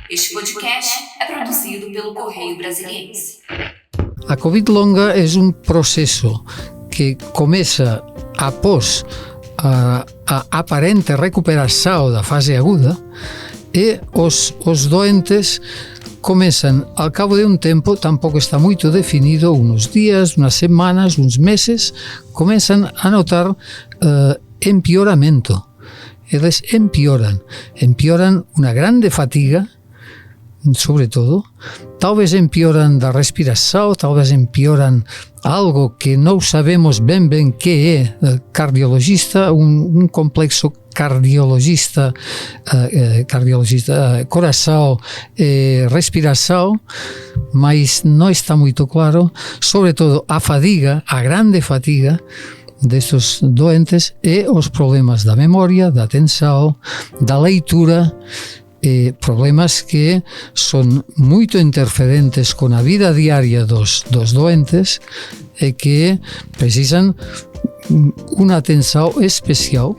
Este podcast é produzido pelo Correio Brasiliense. A Covid longa é um processo que começa após a aparente recuperação da fase aguda e os doentes começam, ao cabo de um tempo, tampouco está muito definido, uns dias, umas semanas, uns meses, começam a notar empeoramento. Eles empeoram uma grande fatiga, sobretudo, talvez empeoram da respiração, talvez empeoram algo que não sabemos bem que é cardiologista, um complexo cardiologista, coração e respiração, mas não está muito claro, sobretudo a fadiga, a grande fatiga destes doentes e os problemas da memória, da atenção, da leitura, problemas que são muito interferentes com a vida diária dos doentes e que precisam uma atenção especial.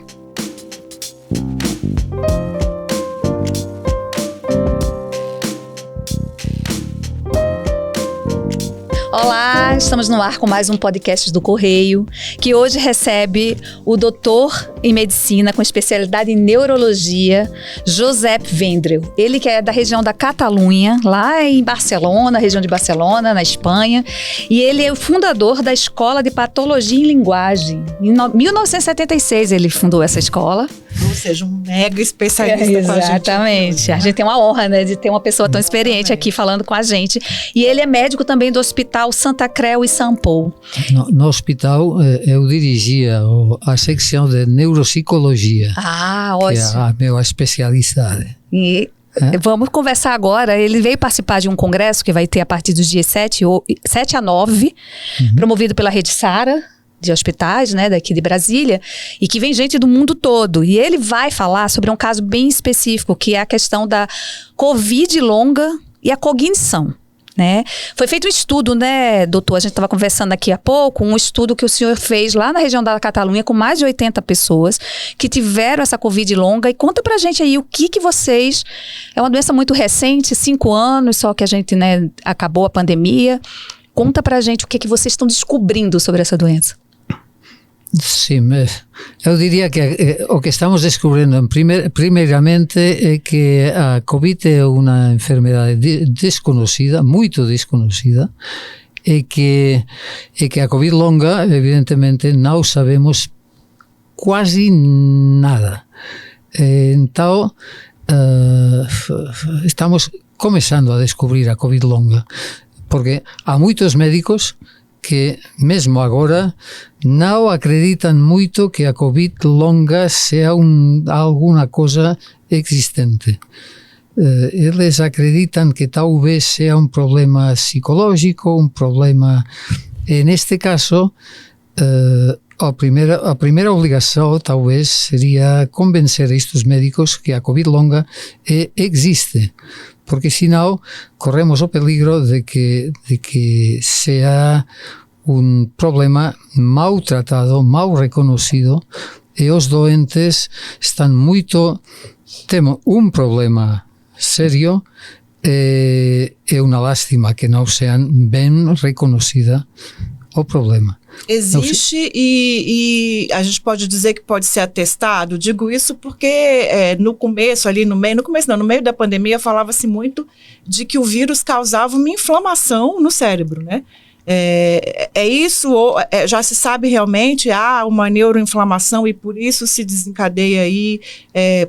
Olá, estamos no ar com mais um podcast do Correio, que hoje recebe o doutor em medicina com especialidade em neurologia, Josep Vendrell. Ele que é da região da Catalunha, lá em Barcelona, região de Barcelona, na Espanha, e ele é o fundador da Escola de Patologia em Linguagem. Em 1976 ele fundou essa escola. Ou seja, um mega especialista com a gente. Exatamente. A gente tem uma honra, né, de ter uma pessoa tão experiente aqui falando com a gente. E ele é médico também do Hospital Santa Creu e Sant Pol. No hospital eu dirigia a secção de neuropsicologia. Ah, ótimo. Que é a minha especialidade. E vamos conversar agora. Ele veio participar de um congresso que vai ter a partir dos dias 7 a 9, promovido pela Rede Sara, de hospitais, né, daqui de Brasília, e que vem gente do mundo todo. E ele vai falar sobre um caso bem específico, que é a questão da Covid longa e a cognição, né? Foi feito um estudo, né, doutor? A gente estava conversando aqui há pouco, um estudo que o senhor fez lá na região da Catalunha com mais de 80 pessoas que tiveram essa Covid longa. E conta pra gente aí o que vocês... É uma doença muito recente, 5 anos, só que a gente, né, acabou a pandemia. Conta pra gente o que vocês estão descobrindo sobre essa doença. Sim, eu diria que o que estamos descobrindo primeiramente é que a Covid é uma enfermidade desconhecida, muito desconhecida, e que a Covid longa, evidentemente, não sabemos quase nada. Então, estamos começando a descobrir a Covid longa, porque há muitos médicos que mesmo agora não acreditam muito que a Covid longa seja alguma coisa existente. Eles acreditam que talvez seja um problema psicológico, um problema... E neste caso, a primeira obrigação talvez seria convencer estes médicos que a Covid longa existe, porque senão corremos o peligro de que seja um problema mal tratado, mal reconhecido, e os doentes estão muito... Temos um problema sério, e é uma lástima que não seja bem reconhecida o problema. Existe e a gente pode dizer que pode ser atestado. Digo isso porque no meio da pandemia falava-se muito de que o vírus causava uma inflamação no cérebro, né? Isso, já se sabe realmente, há uma neuroinflamação e por isso se desencadeia aí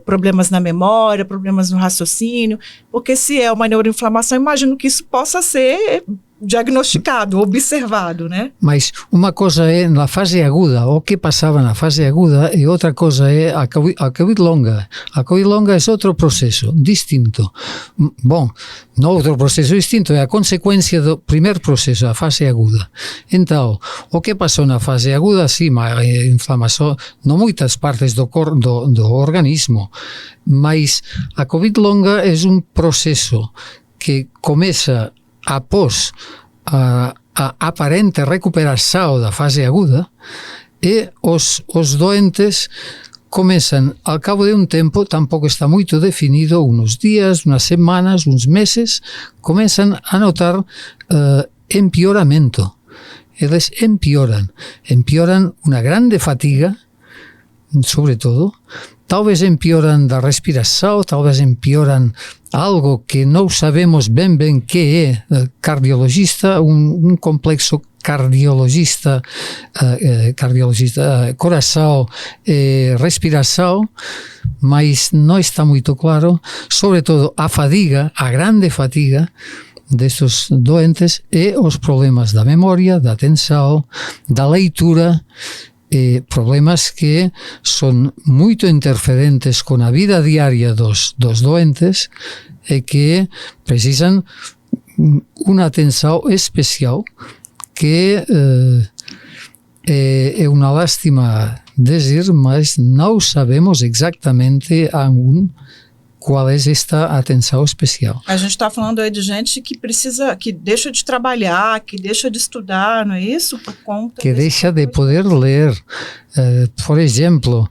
problemas na memória, problemas no raciocínio, porque se é uma neuroinflamação, imagino que isso possa ser diagnosticado, observado, né? Mas uma coisa é na fase aguda, o que passava na fase aguda, e outra coisa é a Covid longa. A Covid longa é outro processo, distinto. Bom, não outro processo distinto, é a consequência do primeiro processo, a fase aguda. Então, o que passou na fase aguda, sim, a inflamação, não muitas partes do organismo, mas a Covid longa é um processo que começa após a aparente recuperação da fase aguda e os doentes começam, ao cabo de um tempo, tampouco está muito definido, uns dias, umas semanas, uns meses, começam a notar empeoramento. Eles empeoram uma grande fatiga, sobretudo, talvez empeoram da respiração, talvez empeoram algo que não sabemos bem que é cardiologista, um complexo cardiologista, coração e respiração, mas não está muito claro, sobretudo a fadiga, a grande fadiga destes doentes e os problemas da memória, da atenção, da leitura, problemas que são muito interferentes com a vida diária dos doentes e que precisam uma atenção especial, que é uma lástima dizer, mas não sabemos exatamente ainda qual é esta atenção especial. A gente está falando aí de gente que precisa, que deixa de trabalhar, que deixa de estudar, não é isso? Por conta que deixa de poder ler. Por exemplo,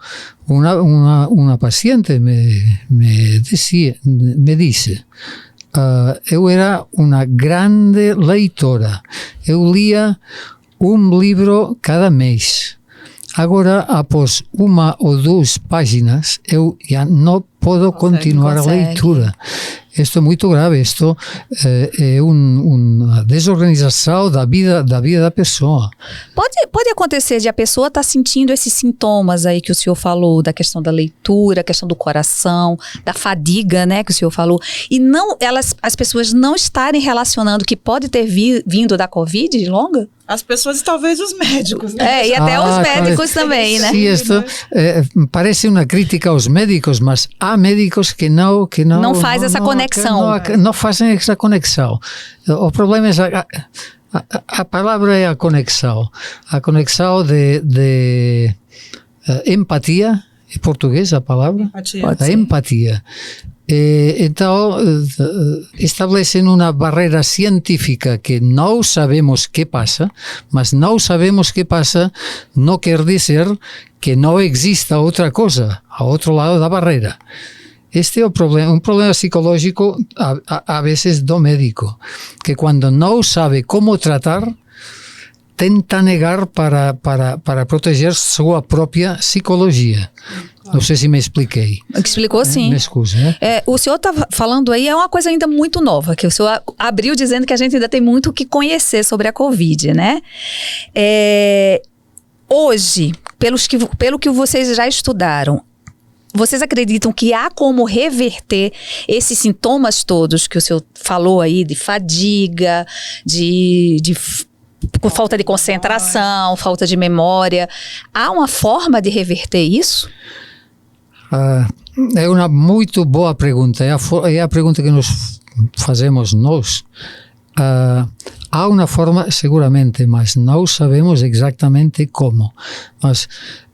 uma paciente me disse, eu era uma grande leitora, eu lia um livro cada mês. Agora, após uma ou duas páginas, eu já não posso continuar a leitura. Isto é muito grave, isto é uma desorganização da vida da pessoa. Pode acontecer de a pessoa estar sentindo esses sintomas aí que o senhor falou, da questão da leitura, a questão do coração, da fadiga, né, que o senhor falou, e as pessoas não estarem relacionando que pode ter vindo da Covid longa? As pessoas e talvez os médicos, né? E até os médicos também, né? Sim, isto parece uma crítica aos médicos, mas há médicos que não faz essa conexão. Não fazem essa conexão. O problema é a palavra é a conexão de empatia. Em português a palavra? Empatia. A empatia. Então, estabelecem uma barreira científica que não sabemos o que passa, mas não sabemos o que passa não quer dizer que não exista outra coisa ao outro lado da barreira. Este é o problema, um problema psicológico a vezes do médico, que quando não sabe como tratar, tenta negar para proteger sua própria psicologia. Não sei se me expliquei. Explicou sim. Me excuse, né? O senhor está falando aí, é uma coisa ainda muito nova, que o senhor abriu dizendo que a gente ainda tem muito o que conhecer sobre a Covid, né? Hoje, pelo que vocês já estudaram, vocês acreditam que há como reverter esses sintomas todos que o senhor falou aí, de fadiga, com falta de concentração, falta de memória? Há uma forma de reverter isso? É uma muito boa pergunta. É a pergunta que nos fazemos nós. Há uma forma, seguramente, mas não sabemos exatamente como.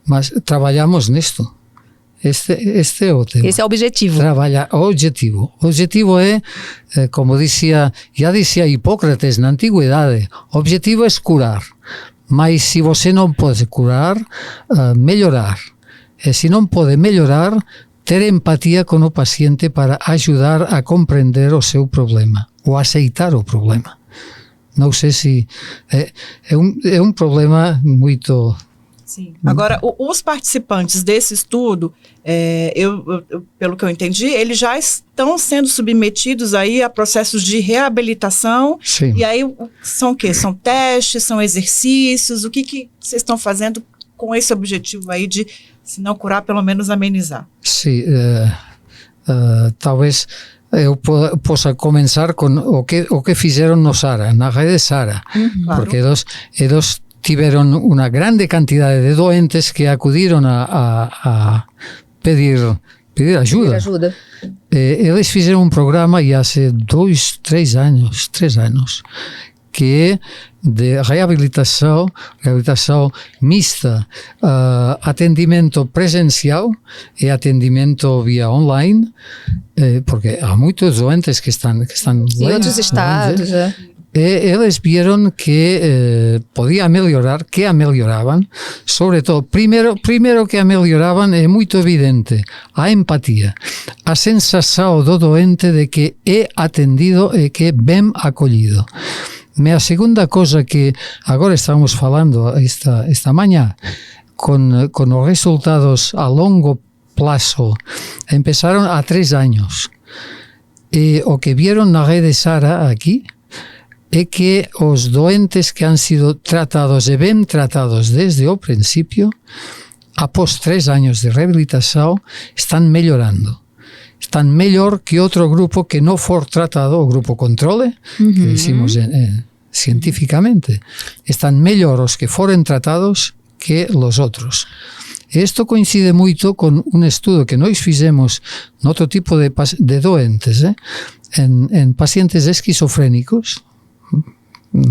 Mas trabalhamos nisto. Este é o tema. Esse é o objetivo. O objetivo é, como já dizia Hipócrates na antiguidade, o objetivo é curar. Mas se você não pode curar, melhorar. E se não pode melhorar, ter empatia com o paciente para ajudar a compreender o seu problema, ou aceitar o problema. Não sei se é um problema muito... Sim. Agora, os participantes desse estudo, pelo que eu entendi, eles já estão sendo submetidos aí a processos de reabilitação. Sim. E aí são o quê? São testes, são exercícios? O que vocês estão fazendo com esse objetivo aí de, se não curar, pelo menos amenizar? Sim, talvez eu possa começar com o que fizeram no SARA, na rede SARA, porque eles tiveram uma grande quantidade de doentes que acudiram a pedir ajuda. Eles fizeram um programa e há 3 anos, que é de reabilitação mista, atendimento presencial e atendimento via online, porque há muitos doentes que estão em outros estados. eles vieron que podía melhorar, que a melhoraban, sobre todo, primeiro que a melhoraban é muito evidente, a empatía, a sensação do doente de que é atendido e que é ben acollido. A segunda cosa que agora estamos falando esta mañá, con os resultados a longo plazo, empezaron a 3 años. E o que vieron na rede Sara aquí é que os doentes que han sido tratados e ben tratados desde o principio, após 3 años de rehabilitación, están mellorando. Están mellor que outro grupo que non for tratado, o grupo controle, que decimos científicamente. Están mellor os que foren tratados que los outros. Isto coincide moito con un estudo que nós fizemos noutro tipo de doentes, en pacientes esquizofrénicos,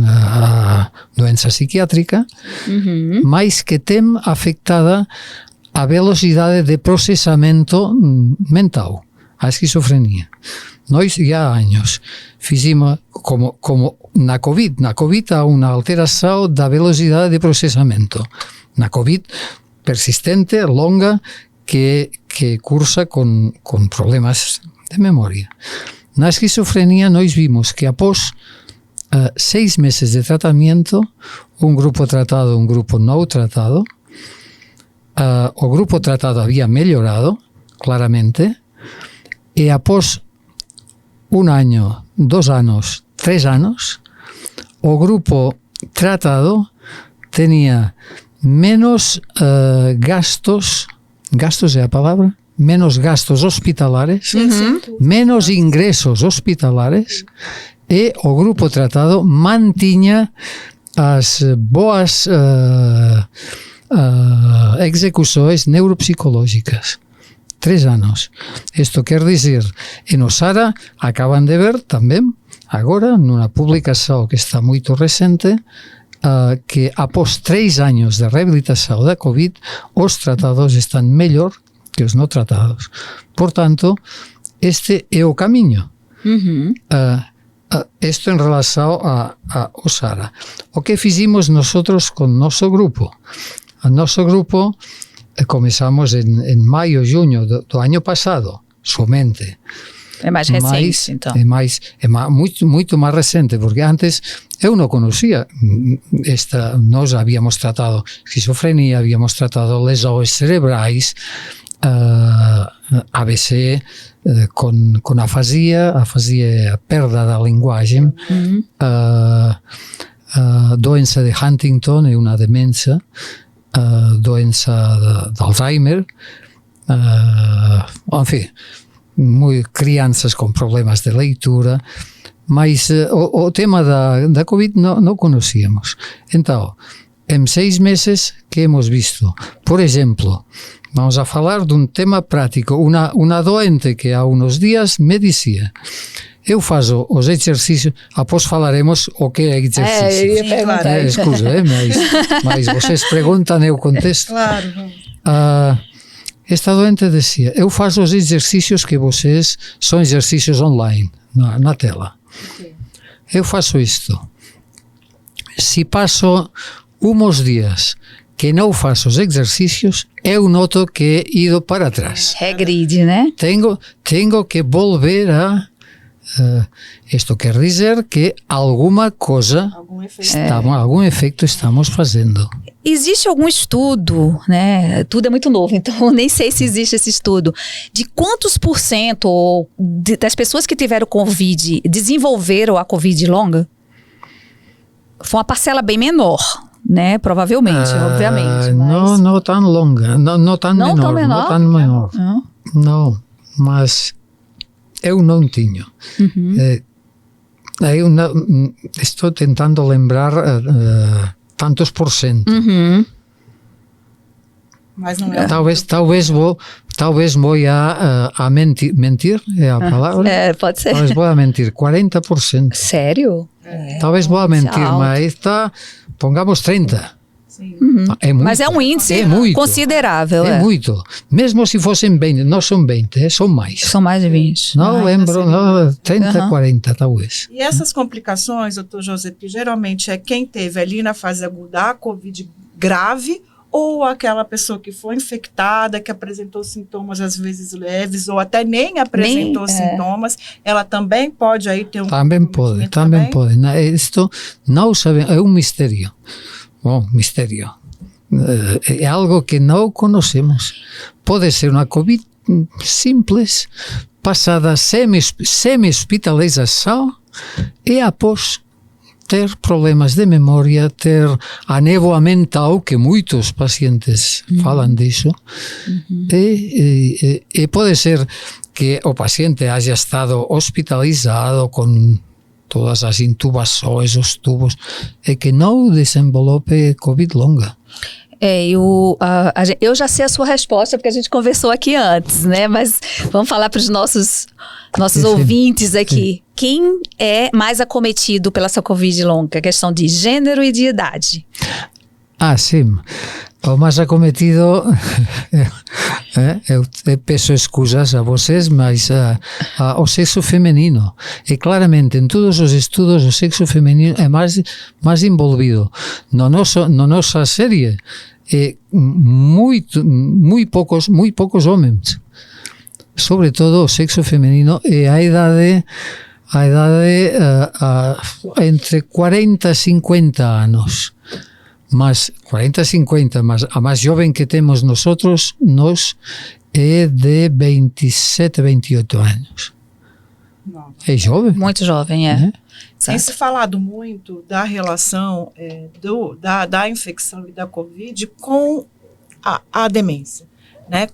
a doença psiquiátrica, mas que ten afectada a velocidade de procesamento mental, a esquizofrenia. Nós já há anos fizemos como na COVID. Na COVID há unha alteração da velocidade de procesamento. Na COVID persistente, longa, que cursa con problemas de memoria. Na esquizofrenia nós vimos que após 6 meses de tratamento, un grupo tratado, un grupo non tratado, o grupo tratado había mellorado claramente, e após 1 año, 2 anos, 3 anos, o grupo tratado tenía menos gastos é a palabra, menos gastos hospitalares, menos ingresos hospitalares, e o grupo tratado mantiña as boas execuções neuropsicológicas. 3 anos. Isto quer dizer, en Osara acaban de ver tamén, agora, nunha publicación que está moito recente, que após 3 anos de rehabilitación da COVID, os tratados están mellor que os non tratados. Por tanto, este é o camiño. Isto en relación a Osara. O que fizimos nosotros con noso grupo? O noso grupo comezamos en maio, junho do ano passado, somente. É mais recente, então. É muito mais recente, porque antes eu não conhecia nós havíamos tratado esquizofrenia, havíamos tratado lesões cerebrais, ABC, com afasia é a perda da linguagem, doença de Huntington é uma demência, doença de Alzheimer, enfim, crianças com problemas de leitura, mas o tema da COVID não conhecíamos. Então, em 6 meses que hemos visto, por exemplo, vamos a falar de um tema prático, uma doente que há uns dias me dizia: eu faço os exercícios, após falaremos o que é exercício. Eu ia perguntar. Escusa, mas vocês perguntam, eu contesto. Claro. Esta doente dizia: eu faço os exercícios que vocês são exercícios online, na tela. Okay. Eu faço isto. Se passo uns dias que não faço os exercícios, eu noto que he ido para trás. Regride, né? Tenho que volver a... isto quer dizer que alguma coisa, algum efeito estamos fazendo. Existe algum estudo, né? Tudo é muito novo, então nem sei se existe esse estudo, de quantos % das pessoas que tiveram Covid desenvolveram a Covid longa? Foi uma parcela bem menor, né? Provavelmente, obviamente. Mas... Não tão longa, não tão menor. Não, mas eu não tinha. Eu não, estou tentando lembrar tantos %. Mas não é. Talvez vou a mentir, é a palavra? Pode ser. Talvez vou a mentir, 40%. Sério? Talvez vou a mentir, mas pongamos 30%. Sim. É muito. Mas é um índice É muito. considerável. É muito. Mesmo se fossem 20, não são 20, são mais. São mais de 20. Não lembro, não, 30, Aham. 40 talvez. E essas complicações, doutor Josepe, geralmente é quem teve ali na fase aguda a Covid grave ou aquela pessoa que foi infectada, que apresentou sintomas às vezes leves ou até nem apresentou sintomas, ela também pode aí ter um Também pode, também pode. Isto não sabemos, é um mistério. Bom, mistério. É algo que não conhecemos. Pode ser uma Covid simples, passada semi-hospitalização e após ter problemas de memória, ter a névoa mental, que muitos pacientes falam disso, e pode ser que o paciente haja estado hospitalizado com todas as intubações, os tubos, e que não desenvolve Covid longa. Eu já sei a sua resposta, porque a gente conversou aqui antes, né? Mas vamos falar para os nossos ouvintes aqui. Sim. Quem é mais acometido pela essa Covid longa? Questão de gênero e de idade. Sim. O mais acometido, eu peço excusas a vocês, mas o sexo feminino. E claramente, em todos os estudos, o sexo feminino é mais envolvido. Na nossa série, muito poucos homens. Sobretudo o sexo feminino e a idade entre 40 e 50 anos. Mas 40, 50, mas a mais jovem que temos nós é de 27, 28 anos. Não. É jovem? Muito jovem, é. Tem se falado muito da relação da infecção e da Covid com a demência, né?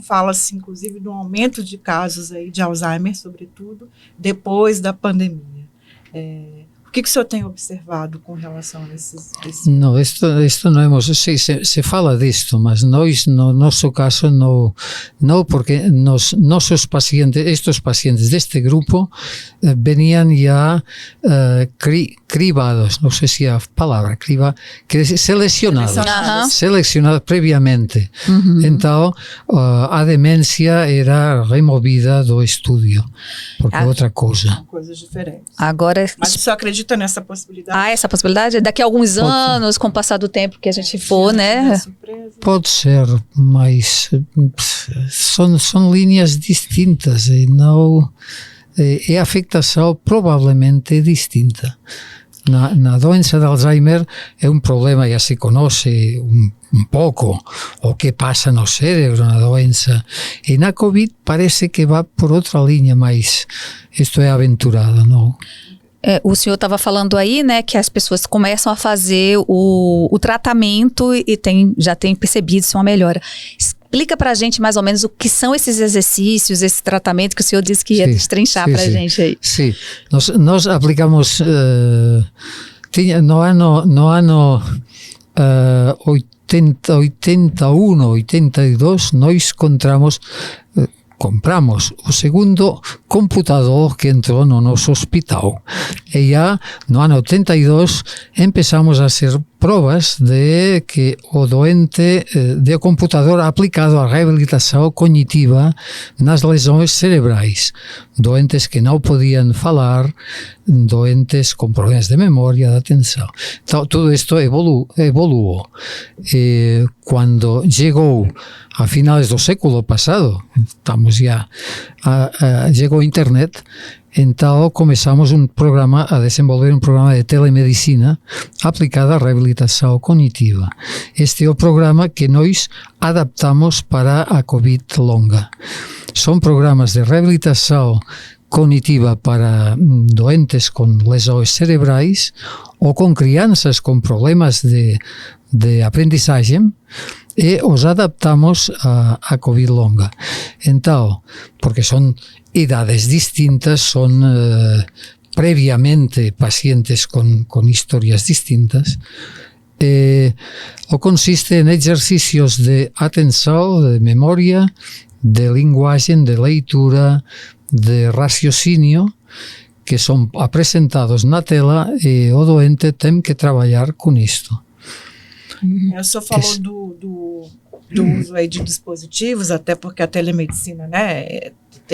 Fala-se inclusive do aumento de casos aí de Alzheimer, sobretudo, depois da pandemia. O que o senhor tem observado com relação a esses... Não, isto não hemos... Se fala disto, mas nós, no nosso caso, não porque nossos pacientes, estes pacientes deste grupo, veniam já cribados, não sei se é a palavra, selecionados previamente. Então, a demência era removida do estudo, porque é outra coisa. São coisas diferentes. Agora... Mas o senhor acredita nessa possibilidade? Essa possibilidade? Daqui a alguns anos, com o passar do tempo que a gente for, né? Pode ser, mas são linhas distintas e não... a afectação provavelmente distinta. Na doença de Alzheimer é um problema, já se conhece um pouco o que passa no cérebro na doença. E na Covid parece que vai por outra linha, mas isto é aventurado, não? O senhor estava falando aí, né, que as pessoas começam a fazer o tratamento e já tem percebido-se uma melhora. Explica pra gente mais ou menos o que são esses exercícios, esse tratamento que o senhor disse que ia destrinchar pra gente aí. Sim, nós aplicamos no ano 81, 82, nós compramos o segundo computador que entrou no nosso hospital. E já no ano 82 empezamos a hacer provas de que o doente de computador aplicado à reabilitação cognitiva nas lesões cerebrais. Doentes que não podiam falar, doentes com problemas de memória, de atenção. Então, tudo isto evoluiu. E quando chegou a finais do século passado, chegou a internet, então começamos a desenvolver um programa de telemedicina aplicado à reabilitação cognitiva. Este é o programa que nós adaptamos para a Covid longa. São programas de reabilitação cognitiva para doentes com lesões cerebrais ou com crianças com problemas de aprendizagem, e os adaptamos a Covid longa. Então, porque são idades distintas, são previamente pacientes com histórias distintas, o consiste em exercícios de atenção, de memória, de linguagem, de leitura, de raciocínio, que são apresentados na tela e o doente tem que trabalhar com isto. O senhor falou do uso aí de dispositivos, até porque a telemedicina, né,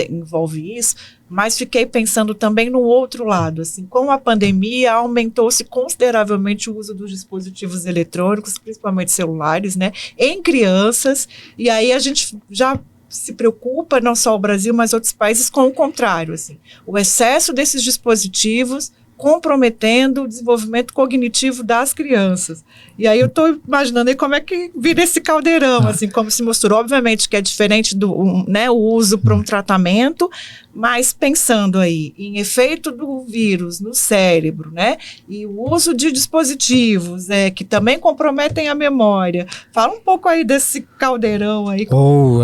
envolve isso, mas fiquei pensando também no outro lado, assim, com a pandemia aumentou-se consideravelmente o uso dos dispositivos eletrônicos, principalmente celulares, né, em crianças, e aí a gente já se preocupa, não só o Brasil, mas outros países, com o contrário, assim, o excesso desses dispositivos comprometendo o desenvolvimento cognitivo das crianças. E aí eu estou imaginando aí como é que vira esse caldeirão, assim, como se mostrou. Obviamente que é diferente do, né, o uso para um tratamento, mas pensando aí em efeito do vírus no cérebro, né, e o uso de dispositivos que também comprometem a memória. Fala um pouco aí desse caldeirão aí.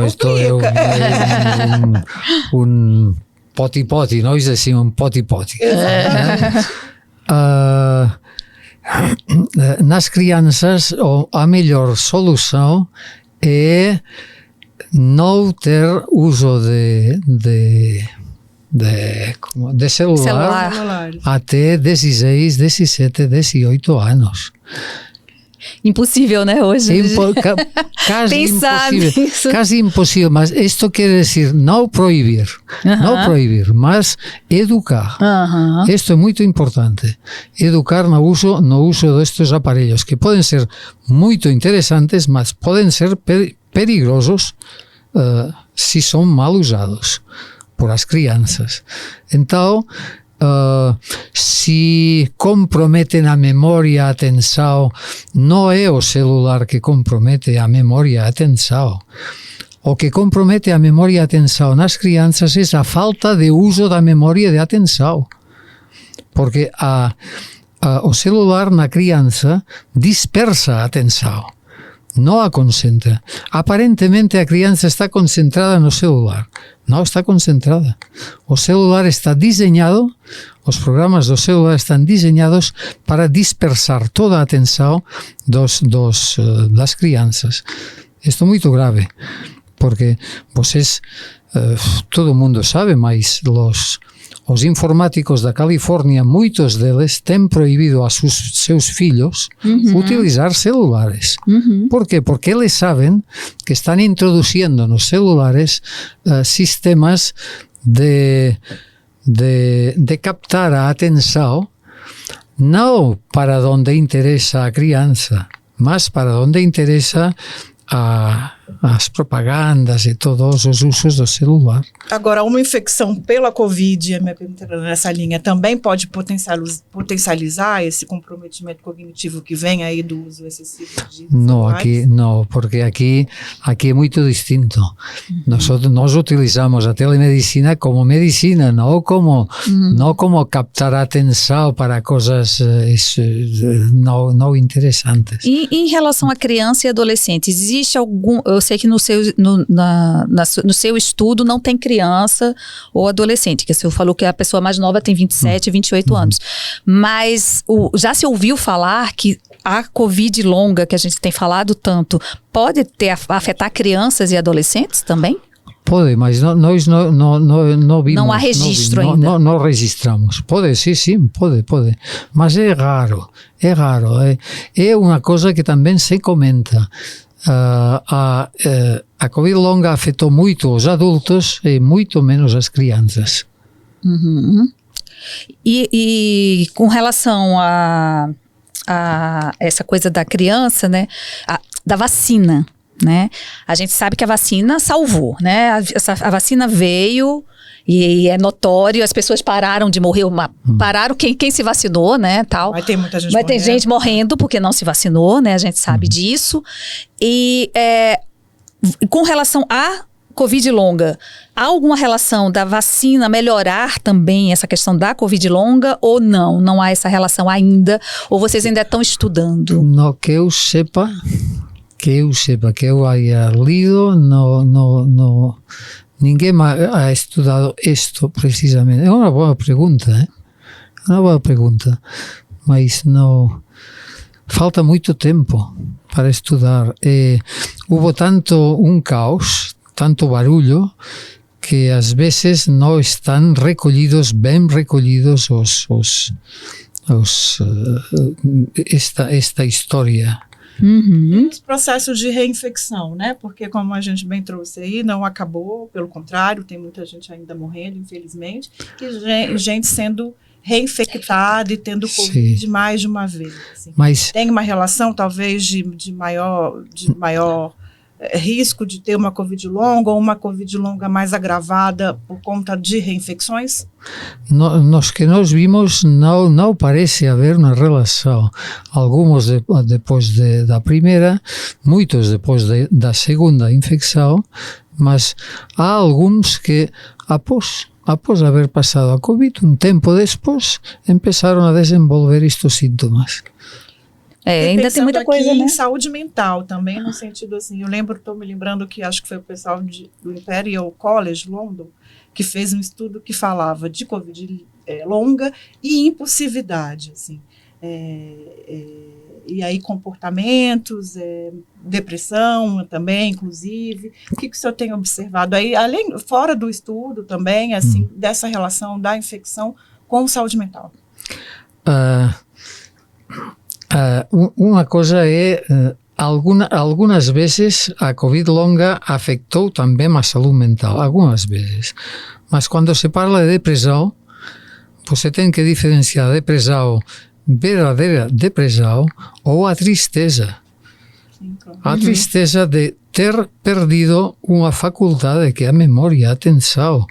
Isto é poti-poti, nós decimos poti-poti. Nas crianças, a melhor solução é não ter uso de celular até 16, 17, 18 anos. Impossível, né, hoje? Casi impossível, mas isto quer dizer não proibir, mas educar. Isto é muito importante. Educar no uso destes aparelhos, que podem ser muito interessantes, mas podem ser perigosos se são mal usados por as crianças. Então, se comprometem a memória e a atenção, não é o celular que compromete a memória e a atenção. O que compromete a memória e a atenção nas crianças é a falta de uso da memória e da atenção. Porque o celular na criança dispersa a atenção, não a concentra. Aparentemente a criança está concentrada no celular. Não está concentrada. O celular está desenhado, os programas do celular estão desenhados para dispersar toda a atenção das crianças. Isto é muito grave, porque vocês, todo mundo sabe, mas os informáticos da Califórnia, muitos deles têm proibido a seus filhos utilizar celulares. ¿Por quê? Porque eles sabem que estão introduzindo nos celulares sistemas de captar a atenção, não para onde interessa a criança, mas para onde interessa as propagandas e todos os usos do celular. Agora, uma infecção pela Covid, a minha pergunta nessa linha, também pode potencializar esse comprometimento cognitivo que vem aí do uso excessivo de celulares? Não, porque aqui é muito distinto. Nós utilizamos a telemedicina como medicina, não como captar a atenção para coisas não interessantes. E em relação a criança e adolescente, existe algum... Eu sei que no seu estudo não tem criança ou adolescente, que o senhor falou que a pessoa mais nova tem 27, 28 anos. Mas já se ouviu falar que a Covid longa, que a gente tem falado tanto, pode afetar crianças e adolescentes também? Pode, mas nós não vimos. Não há registro ainda. Não registramos. Pode, sim, pode. Mas é raro. É uma coisa que também se comenta. A Covid longa afetou muito os adultos e muito menos as crianças. E com relação a essa coisa da criança, né, da vacina, né, a gente sabe que a vacina salvou, né, a vacina veio e é notório, as pessoas pararam de morrer, pararam quem se vacinou, né, tal. Vai ter muita gente morrendo. Vai ter gente morrendo porque não se vacinou, né, a gente sabe disso. E com relação à Covid longa, há alguma relação da vacina melhorar também essa questão da Covid longa ou não? Não há essa relação ainda? Ou vocês ainda estão estudando? No que eu saiba, que eu haya lido, no ninguém ha estudado isto precisamente. É uma boa pergunta, mas não... Falta muito tempo para estudar. Houve tanto caos, tanto barulho, que às vezes não estão bem recolhidos esta história Uhum. E os processos de reinfecção, né? Porque, como a gente bem trouxe aí, não acabou, pelo contrário, tem muita gente ainda morrendo, infelizmente, e gente sendo reinfectada e tendo Covid mais de uma vez. Assim. Mas tem uma relação, talvez, de maior risco de ter uma Covid longa ou uma Covid longa mais agravada por conta de reinfecções? nos que nós vimos não parece haver uma relação. Alguns depois da primeira, muitos depois da segunda infecção, mas há alguns que após haber passado a Covid, um tempo depois, começaram a desenvolver estes sintomas. Ainda tem muita coisa, né? Em saúde mental também, no sentido assim, estou me lembrando que acho que foi o pessoal do Imperial College London que fez um estudo que falava de Covid longa e impulsividade, assim. E aí comportamentos, depressão também, inclusive. O que o senhor tem observado aí, fora do estudo também, assim, dessa relação da infecção com saúde mental? Uma coisa é, algumas vezes a Covid longa afetou também a saúde mental, algumas vezes. Mas quando se fala de depressão, você tem que diferenciar a depressão, verdadeira depressão, ou a tristeza. A tristeza de ter perdido uma faculdade que é a memória, a atenção.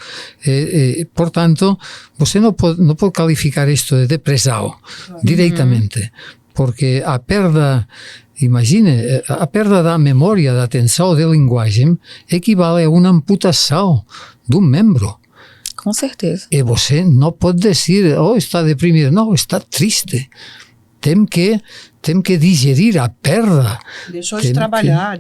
Portanto, você não pode qualificar isto de depressão diretamente. Porque a perda, imagine, a perda da memória, da atenção, da linguagem, equivale a uma amputação de um membro. Com certeza. E você não pode dizer, está deprimido. Não, está triste. Tem que digerir a perda. Deixou de trabalhar.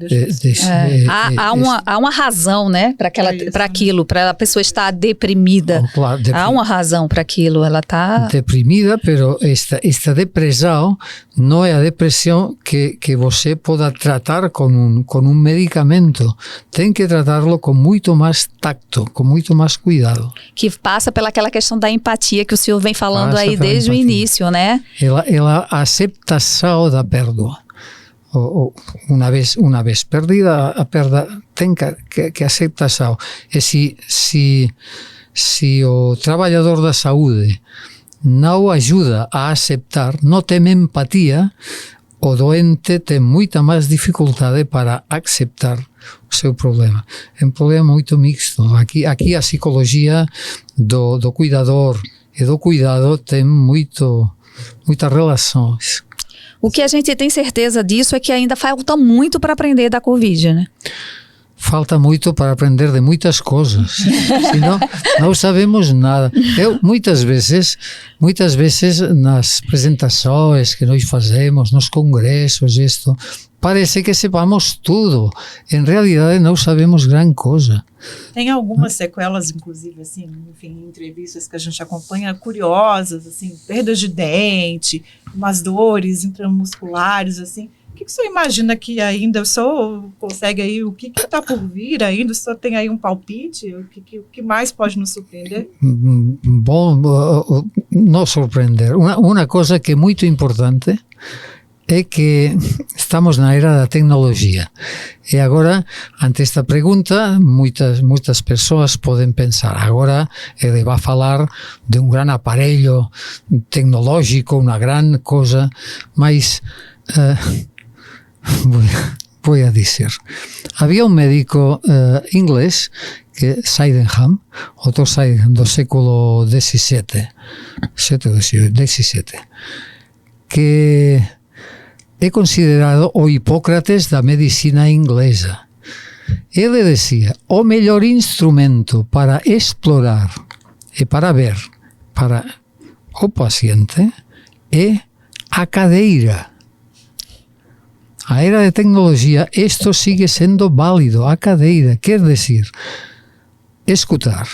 Há uma razão, né, para aquilo, para a pessoa estar deprimida. Claro, há uma razão para aquilo. Ela está deprimida, mas esta depressão não é a depressão que você pode tratar com um medicamento. Tem que tratá-lo com muito mais tacto, com muito mais cuidado. Que passa pelaquela questão da empatia que o senhor vem falando aí desde o início, né? Ela aceitação da perda. Uma vez perdida, a perda tem que aceitação. E se o trabalhador da saúde não ajuda a aceitar, não tem empatia, o doente tem muita mais dificuldade para aceitar o seu problema. É um problema muito mixto. Aqui a psicologia do cuidador e do cuidado tem muitas relações. O que a gente tem certeza disso é que ainda falta muito para aprender da Covid, né? Falta muito para aprender de muitas coisas. Senão, não sabemos nada. Muitas vezes, nas apresentações que nós fazemos, nos congressos, parece que sepamos tudo. Em realidade, não sabemos grande coisa. Tem algumas sequelas, inclusive, assim, enfim, entrevistas que a gente acompanha, curiosas, assim, perdas de dente, umas dores intramusculares, assim. O que o senhor imagina que ainda, o senhor consegue aí, o que está por vir ainda? O senhor tem aí um palpite? O que mais pode nos surpreender? Bom, nos surpreender. Uma coisa que é muito importante é que estamos na era da tecnologia. E agora, ante esta pergunta, muitas pessoas podem pensar, agora ele vai falar de um grande aparelho tecnológico, uma grande coisa, mas voy a decir. Había un médico inglés, Sydenham, otro Sydenham do século XVII, que é considerado o Hipócrates da medicina inglesa. Ele decía, o mellor instrumento para explorar e para ver para o paciente é a cadeira. A era de tecnologia, isto sigue sendo válido, a cadeira, quer dizer, escutar.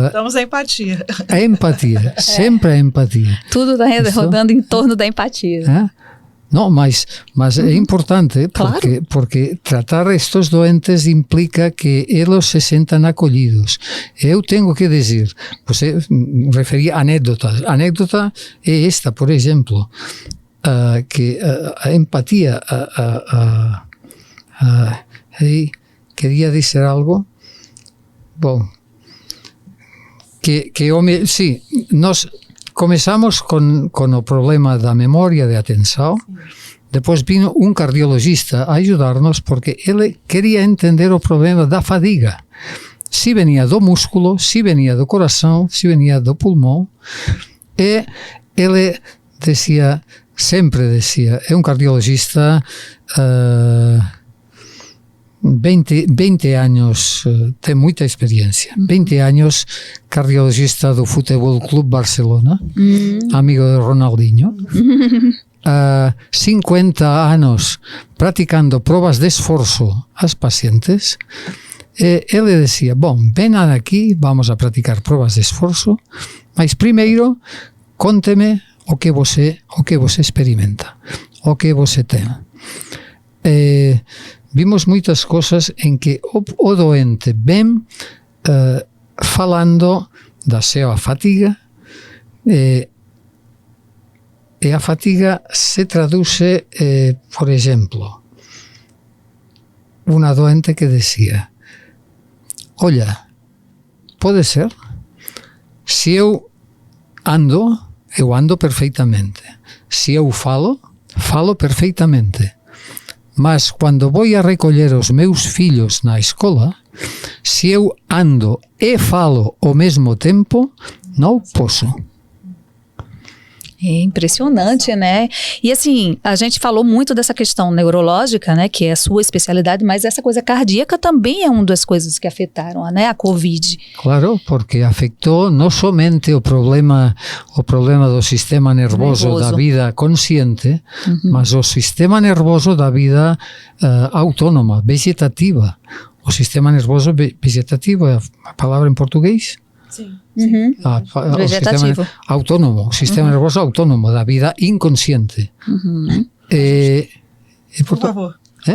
Estamos a empatia. A empatia, sempre a empatia. Tudo rodando em torno da empatia. Não, mas é importante porque tratar estes doentes implica que eles se sentam acolhidos. Eu tenho que dizer, você referia anécdotas. A anécdota é esta, por exemplo. que a empatia, queria dizer algo, bom, que sim, nós começamos com o problema da memória de atenção. Depois vino um cardiologista a ajudar-nos porque ele queria entender o problema da fadiga. Se venia do músculo, se venia do coração, se venia do pulmão. E ele sempre dizia, é um cardiologista, 20 anos, tem muita experiência. 20 anos, cardiologista do Futebol Clube Barcelona, amigo de Ronaldinho. 50 anos praticando provas de esforço aos pacientes. Ele dizia, bom, venham aqui, vamos a praticar provas de esforço, mas primeiro conte-me o que você experimenta, o que você tem. Vimos muitas coisas em que o doente vem falando da sua fatiga, e a fatiga se traduz, por exemplo, uma doente que dizia, olha, pode ser, se eu ando perfeitamente, se eu falo perfeitamente, mas quando vou a recolher os meus filhos na escola, se eu ando e falo ao mesmo tempo, não posso. É impressionante, né? E assim, a gente falou muito dessa questão neurológica, né? Que é a sua especialidade, mas essa coisa cardíaca também é uma das coisas que afetaram, né? A Covid. Claro, porque afetou não somente o problema do sistema nervoso da vida consciente, mas o sistema nervoso da vida autônoma, vegetativa. O sistema nervoso vegetativo é a palavra em português? Sim. Vegetativo. O sistema nervoso autônomo da vida inconsciente. Por favor,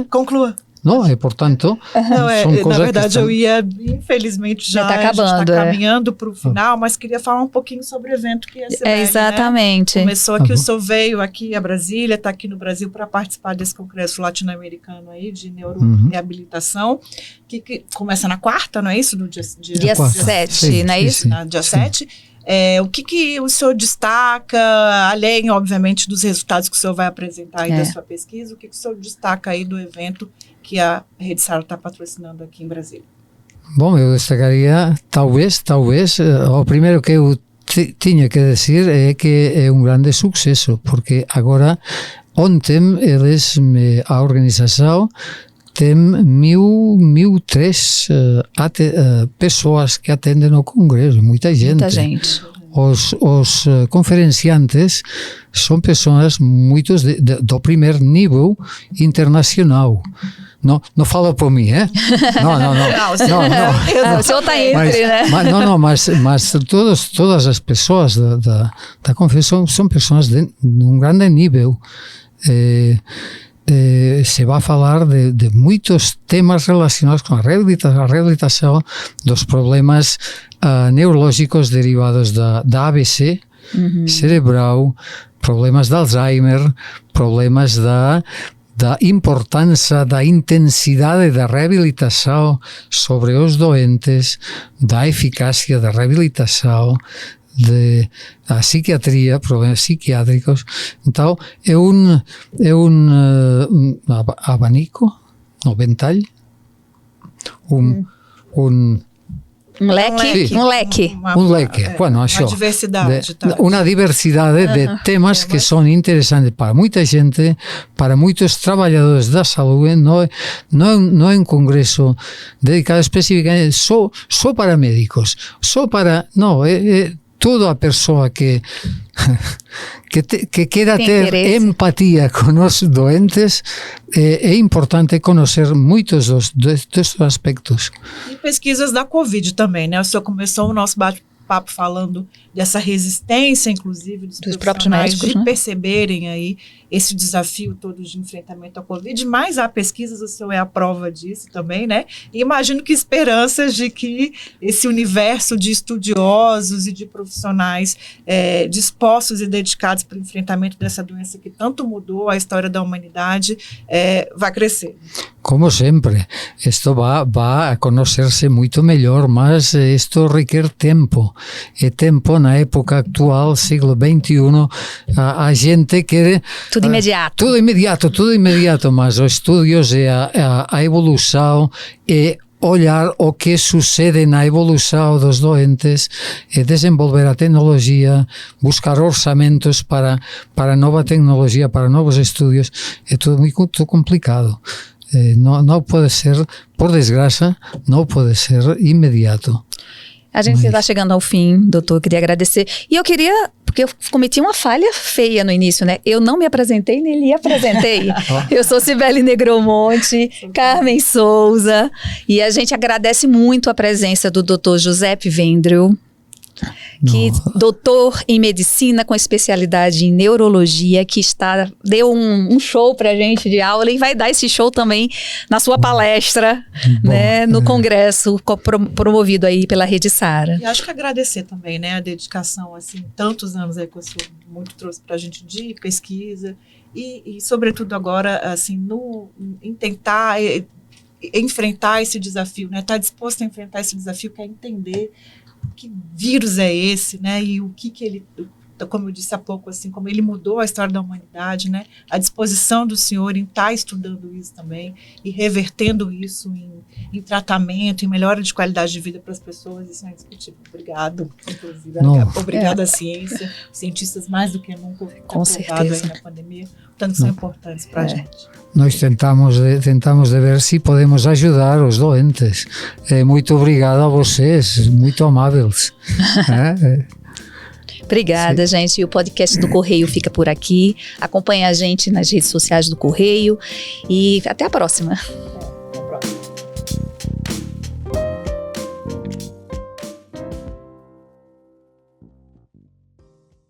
conclua. Não, portanto, são coisas na verdade, eu ia, infelizmente, já está caminhando para o final, mas queria falar um pouquinho sobre o evento que ia ser. Exatamente. Né? Começou aqui, o senhor veio aqui a Brasília, está aqui no Brasil para participar desse congresso latino-americano aí de neuroreabilitação, que começa na quarta, não é isso? No dia 7, não é isso? Dia 7. O que o senhor destaca, além, obviamente, dos resultados que o senhor vai apresentar aí da sua pesquisa, o que o senhor destaca aí do evento que a Rede Sara está patrocinando aqui em Brasília? Bom, eu destacaria, talvez, o primeiro que eu tinha que dizer é que é um grande sucesso, porque agora, ontem, a organização tem 1.003 pessoas que atendem ao congresso, muita gente. Os conferenciantes são pessoas muitos do primeiro nível internacional. Não falo por mim, hein? Não. O senhor está entre, né? Mas todas as pessoas da conferência são pessoas de um grande nível. Se vai falar de muitos temas relacionados com a reabilitação dos problemas neurológicos derivados da AVC cerebral, problemas de Alzheimer, problemas da importância da intensidade da reabilitação sobre os doentes, da eficácia da reabilitação, da psiquiatria, problemas psiquiátricos. Então, é um abanico, um ventalho, um leque. Um leque. Bueno, uma diversidade. Uma diversidade de temas que são interessantes para muita gente, para muitos trabalhadores da saúde. Não é um congresso dedicado especificamente só para médicos, é toda a pessoa que queira ter empatia com os doentes, é importante conhecer muitos destes aspectos. E pesquisas da Covid também, né? O senhor começou o nosso papo falando dessa resistência, inclusive, dos próprios médicos, de né? perceberem aí esse desafio todo de enfrentamento à Covid, mas há pesquisas, o senhor é a prova disso também, né? E imagino que esperanças de que esse universo de estudiosos e de profissionais dispostos e dedicados para o enfrentamento dessa doença que tanto mudou a história da humanidade vai crescer. Como sempre, isto va a conocerse muito melhor, mas isto requer tempo. E tempo na época actual, siglo XXI, a gente quer... Tudo imediato. Tudo imediato, mas os estudios e a evolução e olhar o que sucede na evolução dos doentes e desenvolver a tecnologia, buscar orçamentos para nova tecnologia, para novos estudios, é tudo muito complicado. Não pode ser, por desgraça, não pode ser imediato. A gente está chegando ao fim, doutor, eu queria agradecer. E eu queria, porque eu cometi uma falha feia no início, né? Eu não me apresentei, nem lhe apresentei. Eu sou Cibele Negromonte, Carmen Souza, e a gente agradece muito a presença do doutor Giuseppe Vendrell, que doutor em medicina com especialidade em neurologia, que deu um show pra gente de aula e vai dar esse show também na sua palestra, né, no congresso promovido aí pela Rede Sara. E acho que agradecer também, né, a dedicação, assim, tantos anos aí que o senhor muito trouxe pra gente de pesquisa e sobretudo agora, assim, em tentar enfrentar esse desafio, né, tá disposto a enfrentar esse desafio, que é entender que vírus é esse, né? E o que ele, como eu disse há pouco, assim, como ele mudou a história da humanidade, né? A disposição do senhor em estar estudando isso também e revertendo isso em tratamento, em melhora de qualidade de vida para as pessoas, isso é indiscutível. Obrigado, inclusive. Obrigada à ciência, cientistas mais do que nunca com certeza aí na pandemia, tanto são importantes para a gente. Nós tentamos de ver se podemos ajudar os doentes. Muito obrigado a vocês, muito amáveis. Obrigada, gente. E o podcast do Correio fica por aqui. Acompanhe a gente nas redes sociais do Correio e até a próxima.